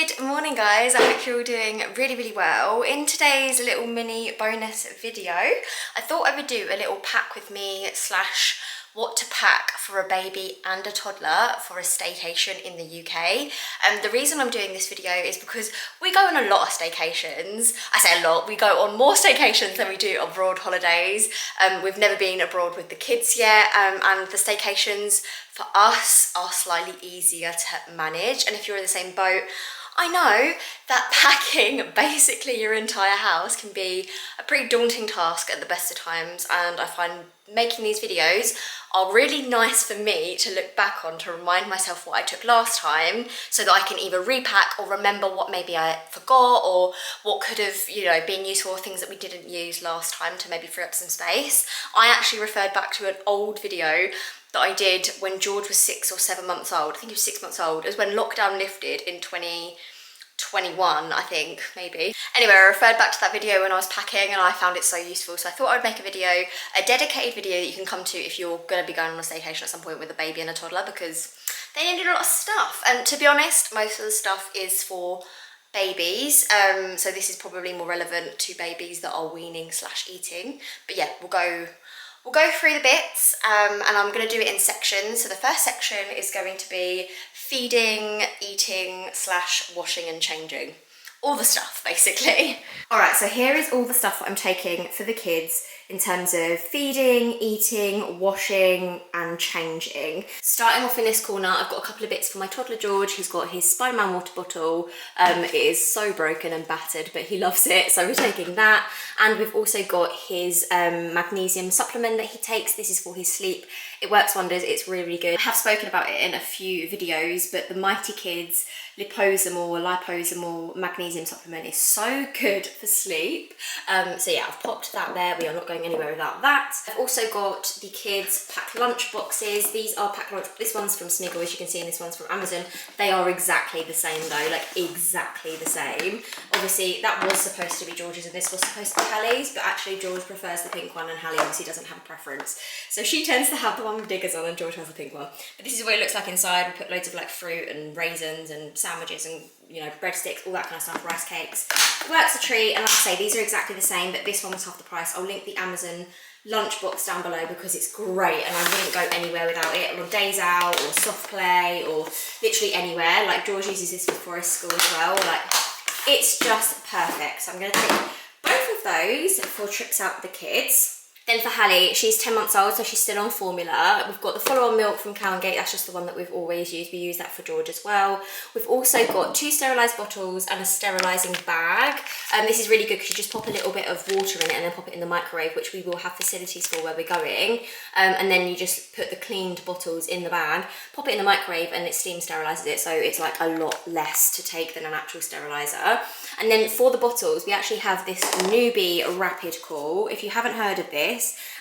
Good morning guys, I hope you're all doing really well. In today's little mini bonus video, I thought I would do a little pack with me slash what to pack for a baby and a toddler for a staycation in the UK. The reason I'm doing this video is because we go on a lot of staycations. I say a lot, we go on more staycations than we do abroad holidays. We've never been abroad with the kids yet, and the staycations for us are slightly easier to manage. And if you're in the same boat, I know that packing basically your entire house can be a pretty daunting task at the best of times, and I find making these videos are really nice for me to look back on to remind myself what I took last time, so that I can either repack or remember what maybe I forgot or what could have, you know, been useful, things that we didn't use last time to maybe free up some space. I actually referred back to an old video that I did when George was 6 or 7 months old. I think he was 6 months old. It was when lockdown lifted in 2021, I think, maybe. Anyway, I referred back to that video when I was packing and I found it so useful, so I thought I'd make a video, a dedicated video that you can come to if you're going to be going on a staycation at some point with a baby and a toddler, because they need a lot of stuff. And to be honest, most of the stuff is for babies, so this is probably more relevant to babies that are weaning slash eating. But yeah, we'll go through the bits, and I'm going to do it in sections. So the first section is going to be feeding, eating slash washing and changing. All the stuff, basically. Alright, so here is all the stuff that I'm taking for the kids in terms of feeding, eating, washing and changing. Starting off in this corner, I've got a couple of bits for my toddler George. He's got his Spider-Man water bottle. It is so broken and battered, but he loves it, so we're taking that. And we've also got his magnesium supplement that he takes. This is for his sleep. It works wonders, it's really good. I have spoken about it in a few videos, but the Mighty Kids liposomal magnesium supplement is so good for sleep. So yeah, I've popped that there. We are not going anywhere without that. I've also got the kids packed lunch boxes. These are packed lunch. This one's from Smiggle, as you can see, and this one's from Amazon. They are exactly the same though, like exactly the same. Obviously that was supposed to be George's and this was supposed to be Hallie's, but actually George prefers the pink one and Hallie obviously doesn't have a preference. So she tends to have the one with diggers on and George has the pink one. But this is what it looks like inside. We put loads of like fruit and raisins and sandwiches and, you know, breadsticks, all that kind of stuff, rice cakes. Works a treat, and like I say, these are exactly the same, but this one was half the price. I'll link the Amazon lunchbox down below because it's great and I wouldn't go anywhere without it, on days out or soft play or literally anywhere. Like George uses this for forest school as well. Like, it's just perfect. So I'm going to take both of those for trips out with the kids. Then for Hallie, she's 10 months old, so she's still on formula. We've got the follow-on milk from Cow & Gate. That's just the one that we've always used. We use that for George as well. We've also got 2 sterilised bottles and a sterilising bag. This is really good because you just pop a little bit of water in it and then pop it in the microwave, which we will have facilities for where we're going. And then you just put the cleaned bottles in the bag, pop it in the microwave, and it steam sterilises it, so it's like a lot less to take than an actual steriliser. And then for the bottles, we actually have this Newbie Rapid Cool. If you haven't heard of this,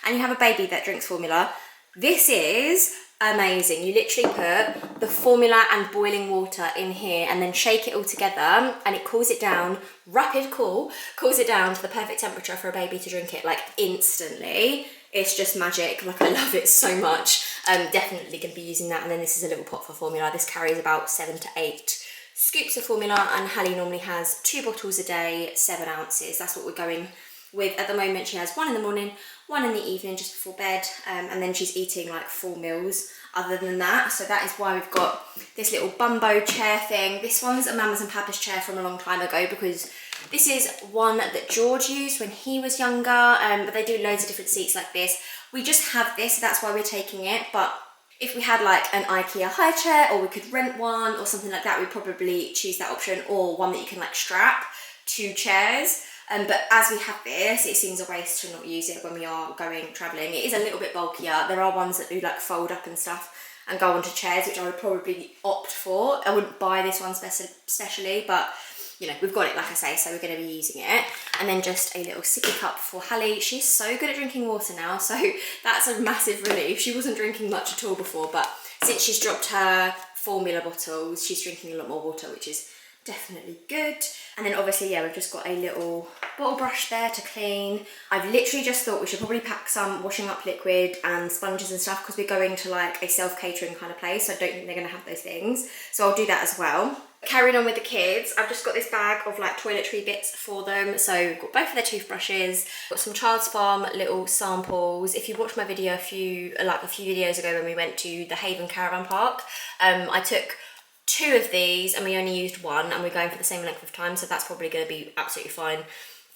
and you have a baby that drinks formula, this is amazing. You literally put the formula and boiling water in here and then shake it all together and it cools it down. Rapid Cool cools it down to the perfect temperature for a baby to drink it like instantly. It's just magic. Like, I love it so much. Definitely going to be using that. And then this is a little pot for formula. This carries about 7 to 8 scoops of formula, and Hallie normally has 2 bottles a day, 7 ounces. That's what we're going with at the moment. She has 1 in the morning, 1 in the evening just before bed, and then she's eating like full meals other than that. So that is why we've got this little bumbo chair thing. This one's a Mamas and Papa's chair from a long time ago, because this is one that George used when he was younger, but they do loads of different seats like this. We just have this, so that's why we're taking it. But if we had like an IKEA high chair, or we could rent one or something like that, we'd probably choose that option, or one that you can like strap 2 chairs. But as we have this, it seems a waste to not use it when we are going travelling. It is a little bit bulkier. There are ones that do like fold up and stuff and go onto chairs, which I would probably opt for. I wouldn't buy this one specially, but you know, we've got it, like I say, so we're going to be using it. And then just a little sippy cup for Hallie. She's so good at drinking water now, so that's a massive relief. She wasn't drinking much at all before, but since she's dropped her formula bottles, she's drinking a lot more water, which is definitely good. And then obviously, yeah, we've just got a little bottle brush there to clean. I've literally just thought we should probably pack some washing up liquid and sponges and stuff, because we're going to like a self-catering kind of place, so I don't think they're going to have those things, so I'll do that as well. Carrying on with the kids, I've just got this bag of like toiletry bits for them. So got both of their toothbrushes, got some Child's Farm little samples. If you watched my video a few videos ago when we went to the Haven Caravan Park, I took 2 of these and we only used 1, and we're going for the same length of time, so that's probably going to be absolutely fine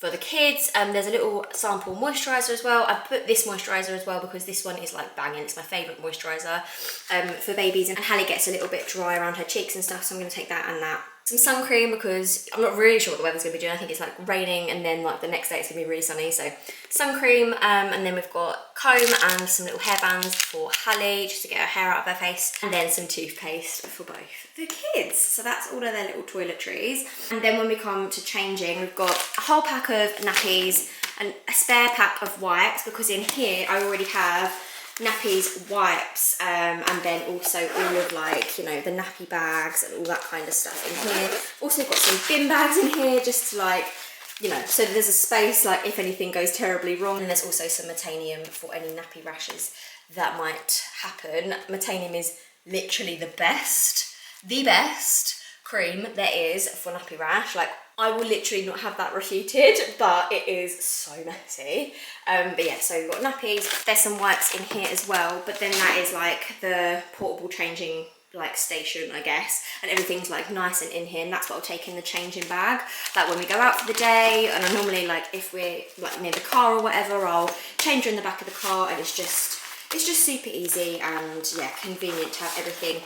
for the kids. There's a little sample moisturiser as well. I put this moisturiser as well because this one is like banging. It's my favourite moisturiser for babies, and Hallie gets a little bit dry around her cheeks and stuff, so I'm going to take that and that. Some sun cream because I'm not really sure what the weather's going to be doing. I think it's like raining, and then like the next day it's going to be really sunny, so sun cream. And then we've got comb and some little hair bands for Hallie just to get her hair out of her face, and then some toothpaste for both the kids. So that's all of their little toiletries. And then when we come to changing, we've got a whole pack of nappies and a spare pack of wipes, because in here I already have nappies, wipes, and then also all of like, you know, the nappy bags and all that kind of stuff in here. Also got some bin bags in here just to like, you know, so there's a space like if anything goes terribly wrong. And there's also some Metanium for any nappy rashes that might happen. Metanium is literally the best cream there is for nappy rash. Like, I will literally not have that refuted, but it is so messy. But yeah, so we've got nappies. There's some wipes in here as well, but then that is like the portable changing like station, I guess, and everything's like nice and in here, and that's what I'll take in the changing bag. Like when we go out for the day, and I normally like if we're like near the car or whatever, I'll change her in the back of the car, and it's just super easy and yeah, convenient to have everything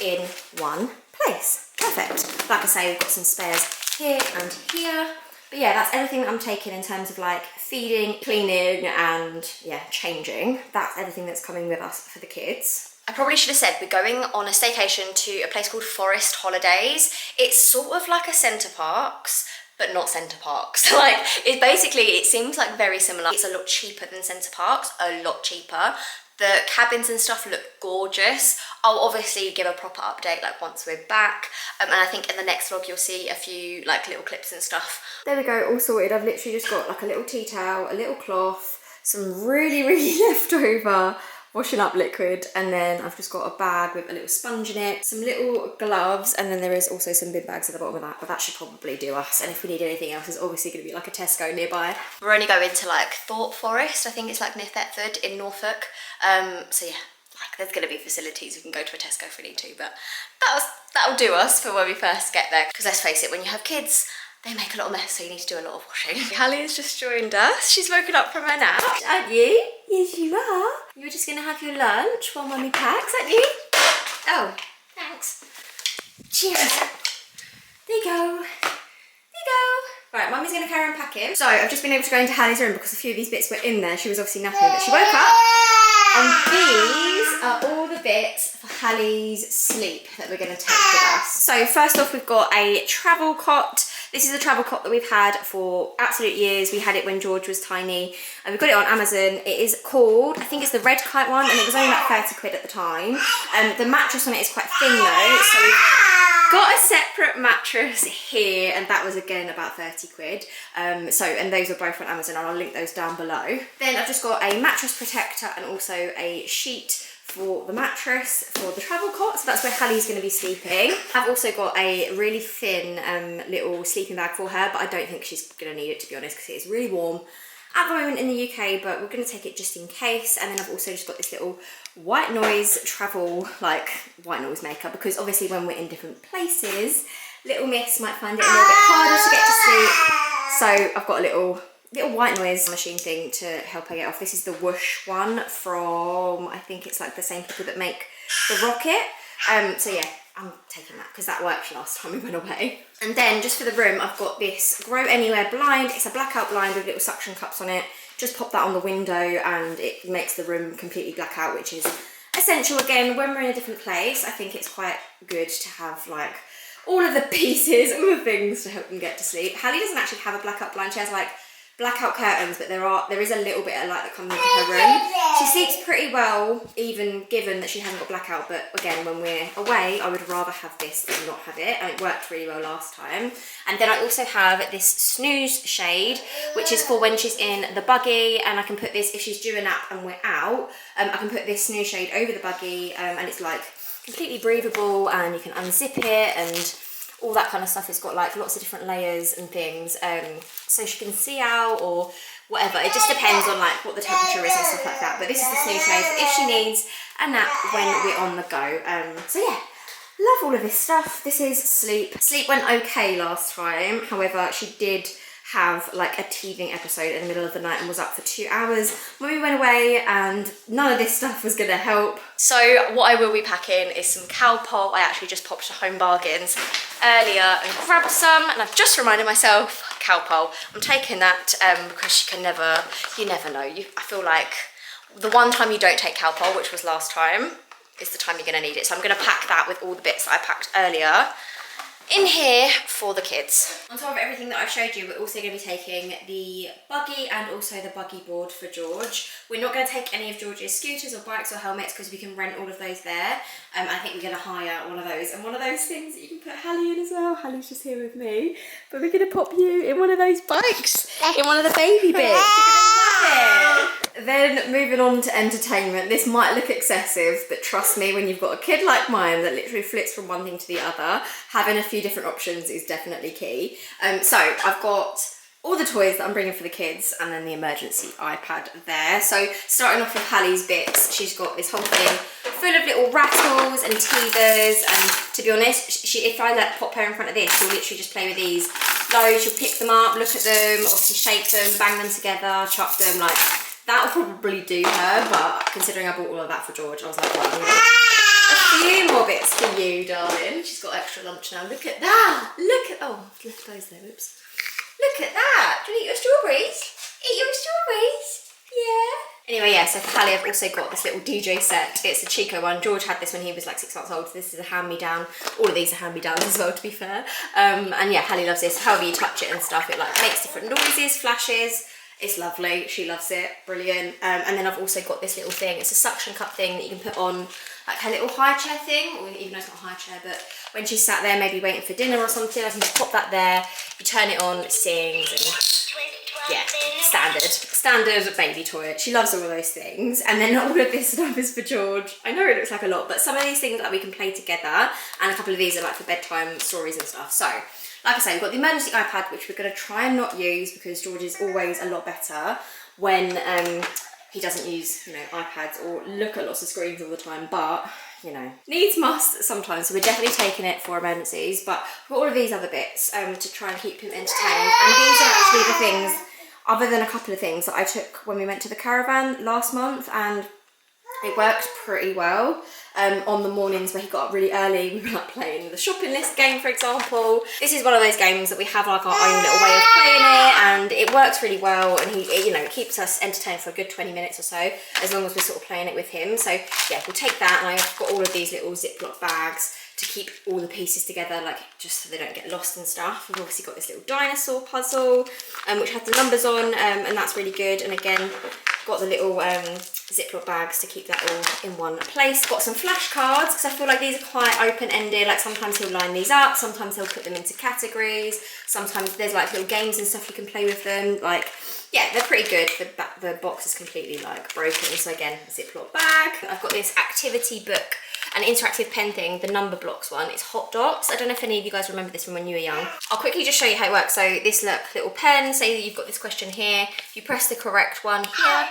in one place. Perfect. Like I say, we've got some spares here and here. But yeah, that's everything that I'm taking in terms of like feeding, cleaning, and yeah, changing. That's everything that's coming with us for the kids. I probably should have said we're going on a staycation to a place called Forest Holidays. It's sort of like a Centre Parks, but not Centre Parks. Like, it seems like very similar. It's a lot cheaper than Centre Parks, a lot cheaper. The cabins and stuff look gorgeous. I'll obviously give a proper update like once we're back. And I think in the next vlog you'll see a few like little clips and stuff. There we go, all sorted. I've literally just got like a little tea towel, a little cloth, some really leftover washing up liquid, and then I've just got a bag with a little sponge in it, some little gloves, and then there is also some bin bags at the bottom of that, but that should probably do us. And if we need anything else, there's obviously going to be like a Tesco nearby. We're only going to like Thorpe Forest, I think it's like near Thetford in Norfolk. So yeah, like there's going to be facilities, we can go to a Tesco if we need to, but that'll do us for when we first get there. Because let's face it, when you have kids, they make a lot of mess, so you need to do a lot of washing. Hallie has just joined us. She's woken up from her nap, aren't you? Yes, you are. You're just going to have your lunch while Mummy packs, aren't you? Oh, thanks. Cheers. There you go. There you go. Right, Mummy's going to carry on packing. So I've just been able to go into Hallie's room because a few of these bits were in there. She was obviously napping, but she woke up. And these are all the bits for Hallie's sleep that we're going to take with us. So first off, we've got a travel cot. This is a travel cot that we've had for absolute years. We had it when George was tiny, and we got it on Amazon. It is called, I think it's the Red Kite one, and it was only like 30 quid at the time. The mattress on it is quite thin though, so we've got a separate mattress here, and that was again about 30 quid. And those are both on Amazon, and I'll link those down below. Then I've just got a mattress protector and also a sheet for the mattress for the travel cot, so that's where Hallie's going to be sleeping. I've also got a really thin little sleeping bag for her, but I don't think she's going to need it, to be honest, because it is really warm at the moment in the UK, but we're going to take it just in case. And then I've also just got this little white noise travel, like white noise maker, because obviously when we're in different places, little Miss might find it a little bit harder to get to sleep. So I've got a little white noise machine thing to help her get off. This is the Whoosh one from, I think it's like the same people that make the Rocket. So yeah, I'm taking that because that worked last time we went away. And then just for the room, I've got this Grow Anywhere blind. It's a blackout blind with little suction cups on it. Just pop that on the window and it makes the room completely black out, which is essential. Again, when we're in a different place, I think it's quite good to have like all of the pieces, all the things to help them get to sleep. Hallie doesn't actually have a blackout blind. She has like blackout curtains, but there is a little bit of light that comes into her room. She sleeps pretty well, even given that she hasn't got blackout, but again, when we're away, I would rather have this than not have it, and it worked really well last time. And then I also have this snooze shade, which is for when she's in the buggy, and I can put this, if she's due a nap and we're out, I can put this snooze shade over the buggy, and it's like completely breathable, and you can unzip it, and all that kind of stuff. It's got like lots of different layers and things, so she can see out or whatever. It just depends on like what the temperature is and stuff like that. But this is the snooze tray for if she needs a nap when we're on the go. So yeah, love all of this stuff. This is Sleep. Sleep went okay last time. However, she did have like a teething episode in the middle of the night and was up for 2 hours when we went away, and none of this stuff was gonna help. So what I will be packing is some Cowpole. I actually just popped to Home Bargains earlier and grabbed some, and I've just reminded myself, Cowpole, I'm taking that because you never know. I feel like the one time you don't take Cowpole, which was last time, is the time you're gonna need it. So I'm gonna pack that with all the bits that I packed earlier in here for the kids. On top of everything that I've showed you, we're also going to be taking the buggy and also the buggy board for George. We're not going to take any of George's scooters or bikes or helmets because we can rent all of those there. I think we're going to hire one of those, and one of those things that you can put Hallie in as well. Hallie's just here with me, but we're going to pop you in one of those bikes, in one of the baby bits. You're going to love it. Then moving on to entertainment. This might look excessive, but trust me, when you've got a kid like mine that literally flips from one thing to the other, having a few different options is definitely key. So I've got all the toys that I'm bringing for the kids and then the emergency iPad there. So starting off with Hallie's bits, she's got this whole thing full of little rattles and teethers, and to be honest, if I pop her in front of this, she'll literally just play with these loads. She'll pick them up, look at them, obviously shake them, bang them together, chuck them, like that will probably do her, but considering I bought all of that for George, I was like, well, a few more bits for you, darling. She's got extra lunch now. Look at that. Look at, oh, I've left those there, oops. Look at that. Do you want to eat your strawberries? Eat your strawberries? Yeah. Anyway, yeah, so for Hallie, I've also got this little DJ set. It's a Chico one. George had this when he was like 6 months old. This is a hand-me-down. All of these are hand-me-downs as well, to be fair. And yeah, Hallie loves this. However you touch it and stuff, it like makes different noises, flashes. It's lovely. She loves it. Brilliant. And then I've also got this little thing. It's a suction cup thing that you can put on like her little high chair thing, or even though it's not a high chair, but when she's sat there maybe waiting for dinner or something, I can just pop that there, you turn it on, it sings, and yeah, standard baby toy. She loves all of those things. And then all of this stuff is for George. I know it looks like a lot, but some of these things that we can play together, and a couple of these are like for bedtime stories and stuff. So like I say, we've got the emergency iPad, which we're going to try and not use because George is always a lot better when he doesn't use, you know, iPads or look at lots of screens all the time, but, you know, needs must sometimes. So we're definitely taking it for emergencies, but we've got all of these other bits to try and keep him entertained. And these are actually the things, other than a couple of things that I took when we went to the caravan last month, and it worked pretty well. On the mornings where he got up really early, we were like playing the shopping list game, for example. This is one of those games that we have like our own little way of playing it, and it works really well, and it keeps us entertained for a good 20 minutes or so, as long as we're sort of playing it with him. So yeah, we'll take that, and I've got all of these little Ziploc bags to keep all the pieces together, like just so they don't get lost and stuff. We've obviously got this little dinosaur puzzle, which has the numbers on, and that's really good. And again, got the little Ziploc bags to keep that all in one place. Got some flashcards, because I feel like these are quite open-ended. Like sometimes he'll line these up, sometimes he'll put them into categories, sometimes there's like little games and stuff you can play with them. Like, yeah, they're pretty good. The box is completely like broken, so again, Ziploc bag. I've got this activity book, an interactive pen thing, the number blocks one. It's Hot Dots. I don't know if any of you guys remember this from when you were young. I'll quickly just show you how it works. So this little pen, say that you've got this question here. If you press the correct one here,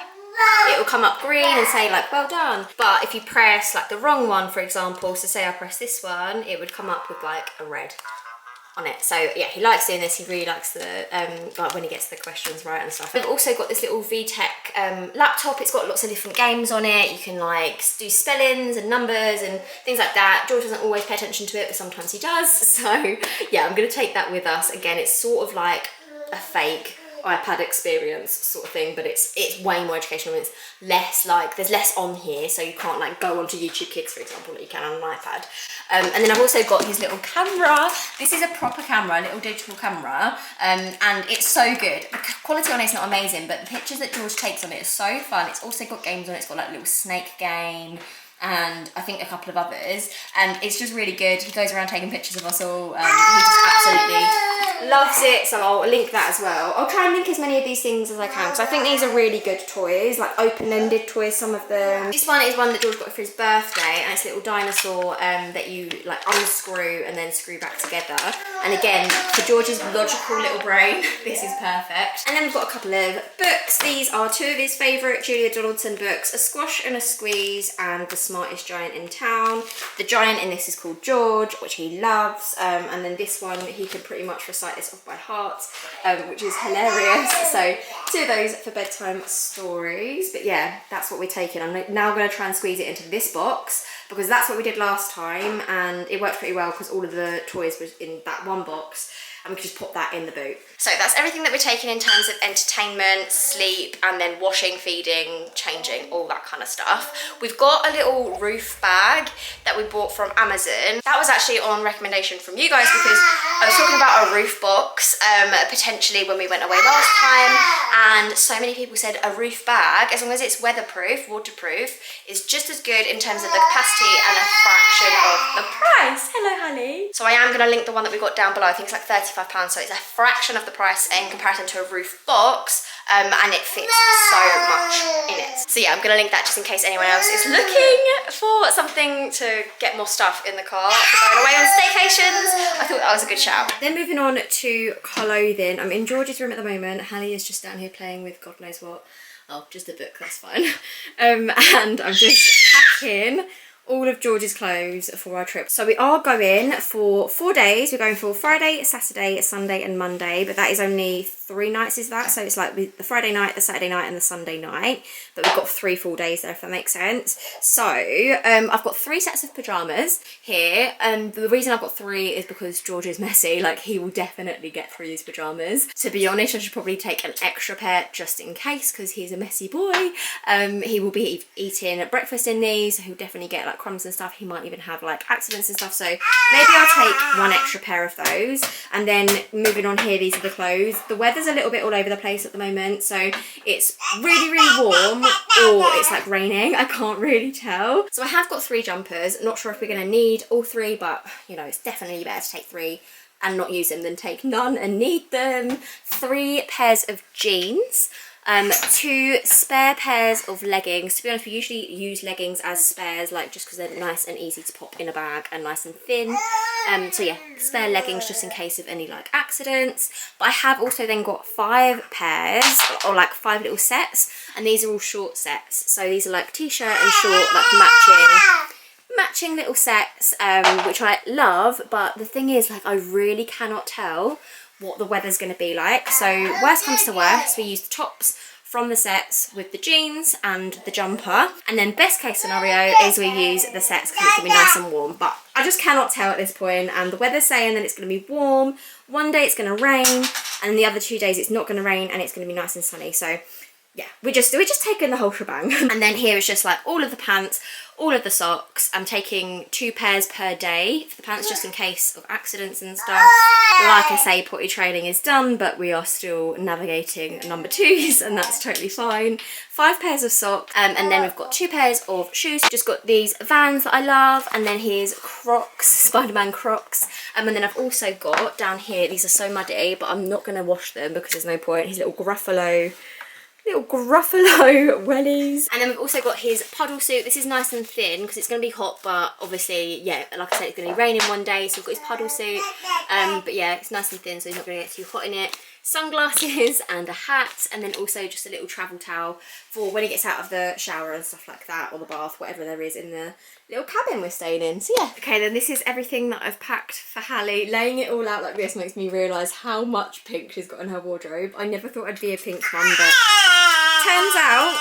it will come up green and say like, well done. But if you press like the wrong one, for example, so say I press this one, it would come up with like a red on it. So yeah, he likes doing this. He really likes the like when he gets the questions right and stuff. We've also got this little VTech laptop. It's got lots of different games on it. You can like do spellings and numbers and things like that. George doesn't always pay attention to it, but sometimes he does. So yeah, I'm gonna take that with us. Again, it's sort of like a fake iPad experience sort of thing, but it's way more educational, and it's less like, there's less on here, so you can't like go onto YouTube Kids, for example, like you can on an iPad. And then I've also got his little camera. This is a proper camera, a little digital camera, and it's so good. The quality on it's not amazing, but the pictures that George takes on it is so fun. It's also got games on it. It's got like a little snake game, and I think a couple of others, and it's just really good. He goes around taking pictures of us all. He just absolutely loves loves it, so I'll link that as well. I'll try and link as many of these things as I can, because I think these are really good toys, like open-ended toys, some of them. This one is one that George got for his birthday, and it's a little dinosaur that you like unscrew and then screw back together. And again, for George's logical little brain, this is perfect. And then we've got a couple of books. These are two of his favourite Julia Donaldson books, A Squash and a Squeeze and The Smartest Giant in Town. The giant in this is called George, which he loves, and then this one, he can pretty much recite this off by heart, which is hilarious. So two of those for bedtime stories. But yeah, that's what we're taking. I'm now going to try and squeeze it into this box, because that's what we did last time, and it worked pretty well because all of the toys was in that one box, and we could just pop that in the boot. So that's everything that we're taking in terms of entertainment, sleep, and then washing, feeding, changing, all that kind of stuff. We've got a little roof bag that we bought from Amazon. That was actually on recommendation from you guys, because I was talking about a roof box potentially when we went away last time, and so many people said a roof bag, as long as it's weatherproof, waterproof, is just as good in terms of the capacity and a fraction of the price. Hello, honey. So I am going to link the one that we got down below. I think it's like £35, so it's a fraction of the price in comparison to a roof box, and it fits so much in it. So yeah, I'm going to link that just in case anyone else is looking for something to get more stuff in the car for going away on staycations. I thought that was a good shout. Then moving on to clothing. I'm in George's room at the moment. Hallie is just down here playing with God knows what. Oh, just a book, that's fine. And I'm just packing all of George's clothes for our trip. So we are going for 4 days. We're going for Friday, Saturday, Sunday and Monday, but that is only 3 nights, is that? So it's like the Friday night, the Saturday night and the Sunday night, but we've got 3 full days there, if that makes sense. So I've got 3 sets of pyjamas here, and the reason I've got 3 is because George is messy. Like, he will definitely get through these pyjamas. To be honest, I should probably take an extra pair just in case, because he's a messy boy. He will be eating breakfast in these, so he'll definitely get like crumbs and stuff. He might even have like accidents and stuff, so maybe I'll take 1 extra pair of those. And then moving on here, these are the clothes. The weather's a little bit all over the place at the moment, so it's really warm or it's like raining. I can't really tell. So I have got 3 jumpers. Not sure if we're going to need all 3, but you know, it's definitely better to take 3 and not use them than take none and need them. 3 pairs of jeans. 2 spare pairs of leggings. To be honest, we usually use leggings as spares, like just because they're nice and easy to pop in a bag and nice and thin. So yeah, spare leggings just in case of any like accidents. But I have also then got 5 pairs, or like 5 little sets, and these are all short sets. So these are like t-shirt and short, like matching little sets, which I love. But the thing is, like, I really cannot tell what the weather's going to be like. So worst comes to worst, we use the tops from the sets with the jeans and the jumper, and then best case scenario is we use the sets because it's going to be nice and warm. But I just cannot tell at this point, and the weather's saying that it's going to be warm. One day it's going to rain, and the other 2 days it's not going to rain and it's going to be nice and sunny. So yeah, we're just taking the whole shebang. And then here is just like all of the pants, all of the socks. I'm taking 2 pairs per day for the pants just in case of accidents and stuff. Like I say, potty training is done, but we are still navigating number 2s, and that's totally fine. 5 pairs of socks, and then we've got 2 pairs of shoes. Just got these Vans that I love, and then here's Crocs, Spider-Man Crocs. And then I've also got down here, these are so muddy, but I'm not going to wash them because there's no point. His little Gruffalo wellies. And then we've also got his puddle suit. This is nice and thin because it's going to be hot, but obviously, yeah, like I said, it's going to be raining one day, so we've got his puddle suit. But yeah, it's nice and thin, so he's not going to get too hot in it. Sunglasses and a hat, and then also just a little travel towel for when he gets out of the shower and stuff like that, or the bath, whatever there is in the little cabin we're staying in. So yeah. Okay, then this is everything that I've packed for Hallie. Laying it all out like this makes me realise how much pink she's got in her wardrobe. I never thought I'd be a pink mum, but turns out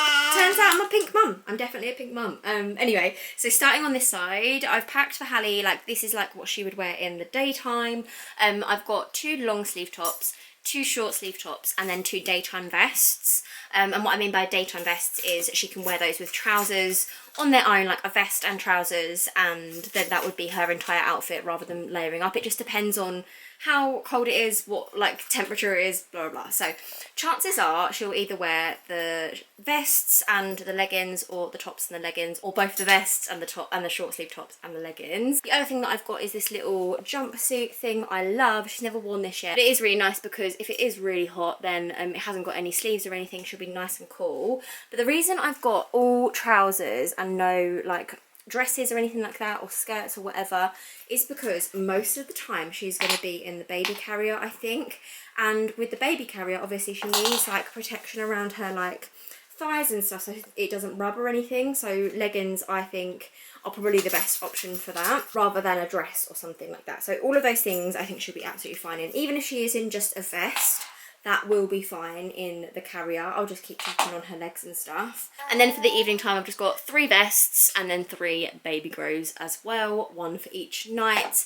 I'm a pink mum. I'm definitely a pink mum. Anyway, so starting on this side, I've packed for Hallie, like this is like what she would wear in the daytime. I've got 2 long sleeve tops, 2 short sleeve tops, and then 2 daytime vests. And what I mean by daytime vests is she can wear those with trousers on their own, like a vest and trousers, and then that would be her entire outfit rather than layering up. It just depends on how cold it is, what like temperature it is, blah blah blah. So chances are she'll either wear the vests and the leggings, or the tops and the leggings, or both the vests and the top and the short sleeve tops and the leggings. The other thing that I've got is this little jumpsuit thing I love. She's never worn this yet. But it is really nice because if it is really hot, then it hasn't got any sleeves or anything. She'll be nice and cool. But the reason I've got all trousers and no like dresses or anything like that, or skirts or whatever, is because most of the time she's going to be in the baby carrier, I think. And with the baby carrier, obviously she needs like protection around her like thighs and stuff, so it doesn't rub or anything. So leggings, I think, are probably the best option for that, rather than a dress or something like that. So all of those things I think she'll be absolutely fine in. Even if she is in just a vest, that will be fine in the carrier. I'll just keep checking on her legs and stuff. And then for the evening time, I've just got 3 vests and then 3 baby grows as well, 1 for each night.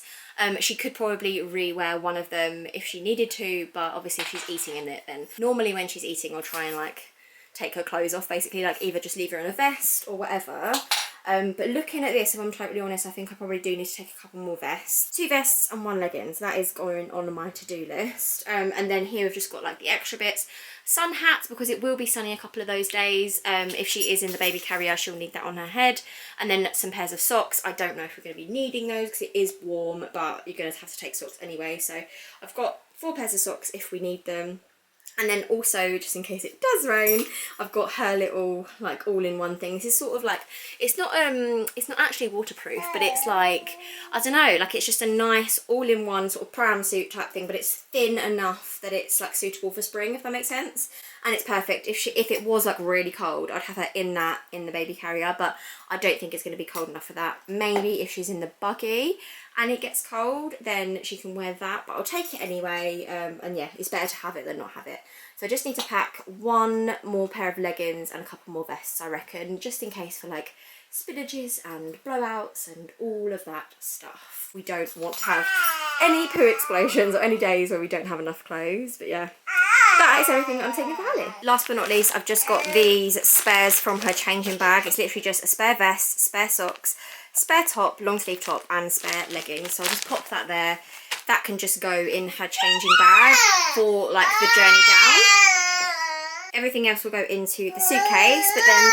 She could probably re-wear one of them if she needed to, but obviously if she's eating in it, then normally when she's eating I'll try and like take her clothes off, basically, like either just leave her in a vest or whatever. But looking at this, if I'm totally honest, I think I probably do need to take a couple more vests. 2 vests and 1 leggings. That is going on my to-do list. And then here we've just got like the extra bits. Sun hats, because it will be sunny a couple of those days. If she is in the baby carrier, she'll need that on her head. And then some pairs of socks. I don't know if we're going to be needing those because it is warm, but you're going to have to take socks anyway. So I've got 4 pairs of socks if we need them. And then also, just in case it does rain, I've got her little like all-in-one thing. This is sort of like, it's not actually waterproof, but it's like, I don't know, like it's just a nice all-in-one sort of pram suit type thing, but it's thin enough that it's like suitable for spring, if that makes sense. And it's perfect. If it was like really cold, I'd have her in the baby carrier, but I don't think it's going to be cold enough for that. Maybe if she's in the buggy and it gets cold, then she can wear that, but I'll take it anyway. And yeah, it's better to have it than not have it. So I just need to pack 1 more pair of leggings and a couple more vests, I reckon, just in case for like spillages and blowouts and all of that stuff. We don't want to have any poo explosions or any days where we don't have enough clothes, but yeah. That is everything I'm taking for Hallie. Last but not least, I've just got these spares from her changing bag. It's literally just a spare vest, spare socks, spare top, long sleeve top, and spare leggings. So I'll just pop that there. That can just go in her changing bag for like the journey down. Everything else will go into the suitcase, but then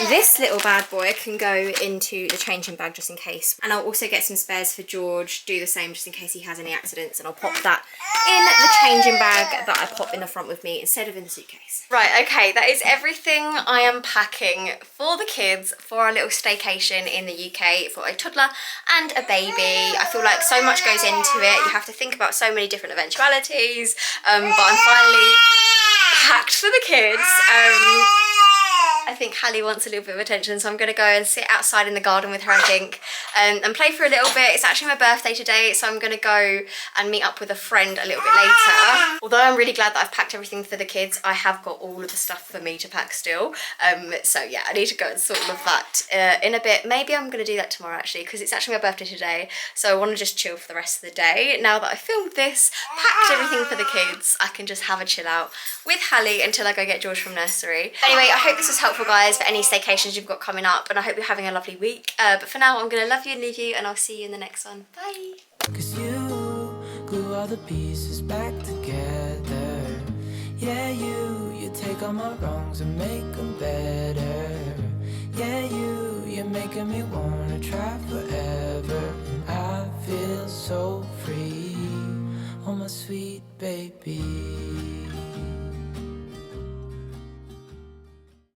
this little bad boy can go into the changing bag just in case. And I'll also get some spares for George, do the same just in case he has any accidents, and I'll pop that in the changing bag that I pop in the front with me instead of in the suitcase. Right, okay, that is everything I am packing for the kids for our little staycation in the UK for a toddler and a baby. I feel like so much goes into it. You have to think about so many different eventualities, but I'm finally packed for the kids. I think Hallie wants a little bit of attention, so I'm going to go and sit outside in the garden with her, I think, and play for a little bit. It's actually my birthday today, so I'm going to go and meet up with a friend a little bit later. Although I'm really glad that I've packed everything for the kids, I have got all of the stuff for me to pack still. So yeah, I need to go and sort all of that in a bit. Maybe I'm going to do that tomorrow, actually, because it's actually my birthday today, so I want to just chill for the rest of the day. Now that I filmed this, packed everything for the kids, I can just have a chill out with Hallie until I go get George from nursery. Anyway, I hope this was helpful, guys, for any staycations you've got coming up, and I hope you're having a lovely week. But for now, I'm gonna love you and leave you, and I'll see you in the next one. Bye. 'Cause you glue all the pieces back together. Yeah, you take all my wrongs and make them better. Yeah, you're making me wanna try forever. And I feel so free, oh my sweet baby.